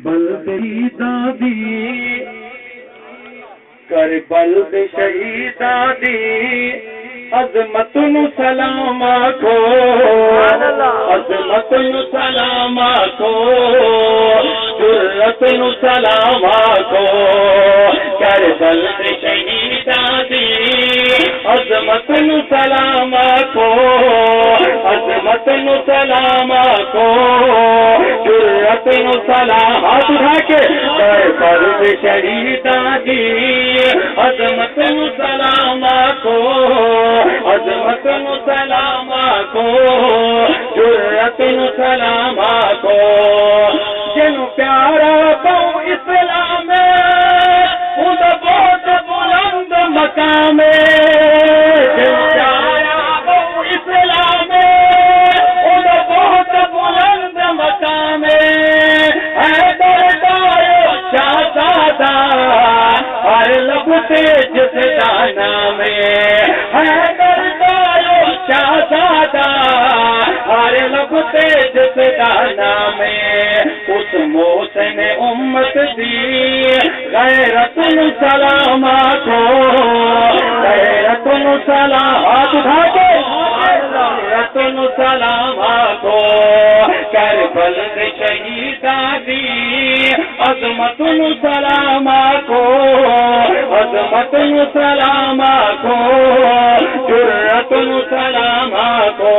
شہیداں دی کربل دے شہیداں دی عظمت نو سلام آکھو، عظمت نو سلام آکھو، جرت نو سلام آکھو، کربل دے شہیداں دی عظمت نو سلام آکھو، عظمت نو سلام آکھو، جرت نو سلام، ہاتھ اٹھا کے کربل دے شہیداں دی عظمت نو سلام آکھو، عظمت نو سلام آکھو، جرت نو سلام آکھو، جنو پیارا پاؤ اسلام اوندا بہت بلند مقام جنو پیارا پاؤ اسلام اوندا بہت بلند مقام حیدر دایو شہزادہ ہر لب سے جس کا نام حیدر دایو شہزادہ ہر لب سے جس کا نام اس محسن امت دی غیرت نو سلام آکھو، غیرت نو سلام، ہاتھ اٹھا کے غیرت نو سلام آکھو، کربل دے شہیداں دی عظمت نو سلام آکھو، عظمت نو سلام آکھو، جرت نو سلام آکھو،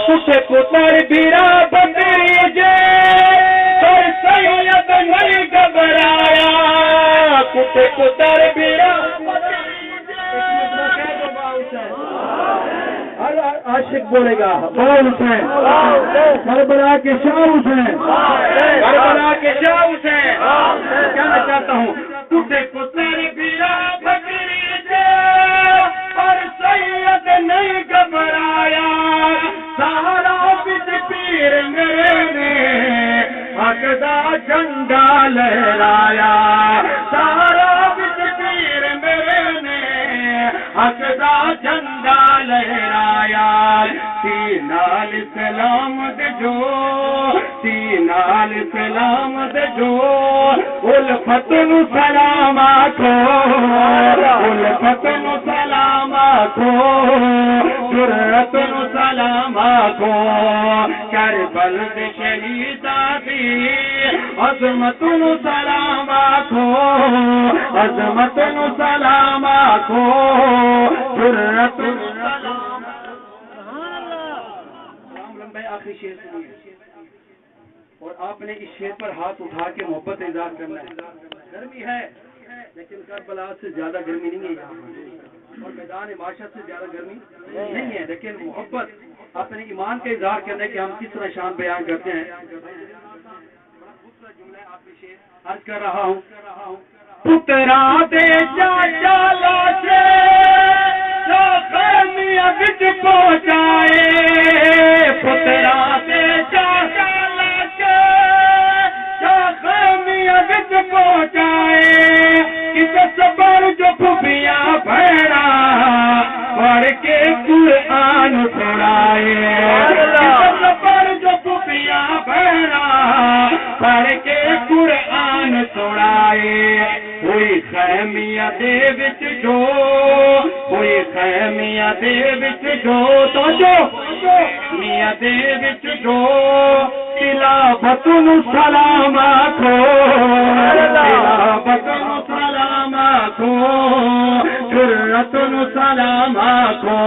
کچھ پتر بیرا بدری جے پر سید نہیں گھبرایا، کچھ پتر بیرا عاشق بولے گا بول حسین، کربلا کے شاہ حسین، کربلا کے شاہ حسین، کہنا چاہتا ہوں ٹوٹے پتر بیرا بکری جے پر سید نہیں گھبرایا، سہارا بچ پیر میرے نے حق دا جھنڈا لہرایا، سہارا بچ پیر میرے نے حق دا جھنڈا لہرایا، تینال سلام دے جو، تینال سلام دے جو، الفت نو سلام آکھو، الفت نو سلام آکھو، جرت نو سلام آکھو، کربل دے شہیداں دی عظمت نو سلام آکھو، عظمت نو سلام آکھو، جرت نو سلام۔ آخری شعر سنیے اور آپ نے اس شعر پر ہاتھ اٹھا کے محبت اظہار کرنا ہے۔ گرمی ہے لیکن کربلا سے زیادہ گرمی نہیں ہے یہاں، اور میدان معاشر سے زیادہ گرمی نہیں ہے، لیکن محبت اپنے ایمان کا اظہار کرنے کے ہم کس طرح شان بیان کرتے ہیں۔ بڑا خوبصورت جملہ ہے، آپ کے شعر عرض کر رہا ہوں، پترا دے چاچا لاشے جو خیمیہ بچ پہنچائے، پترا دے چاچا لاشے جو خیمیہ بچ پہنچائے، کس صبر جو پھوپھیاں بھیڑا پڑھ کے قرآن سنائے، کس صبر جو پھوپھیاں بھیڑا پڑھ کے قرآن سنائے، ہوئی خیمیہ دے وچ جو، ہوئی خیمیہ دے وچ جو، تو جو میاں دے وچ جو، تلاوت نو سلام آکھو، تلاوت نو سلام آکھو، جرت نو سلام آکھو،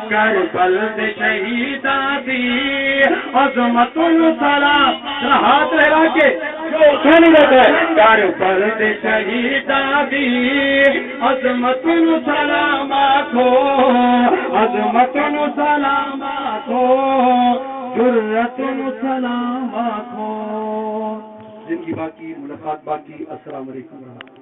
کربل دے شہیداں دی عظمت نو سلام، ہاتھ لہرا کے نہیں رہتا ہے، کربل دے شہیداں دی عظمت نو سلام آکھو، عظمت نو سلام آکھو، جرت نو سلام آکھو۔ زندگی باقی، ملاقات باقی۔ السلام علیکم۔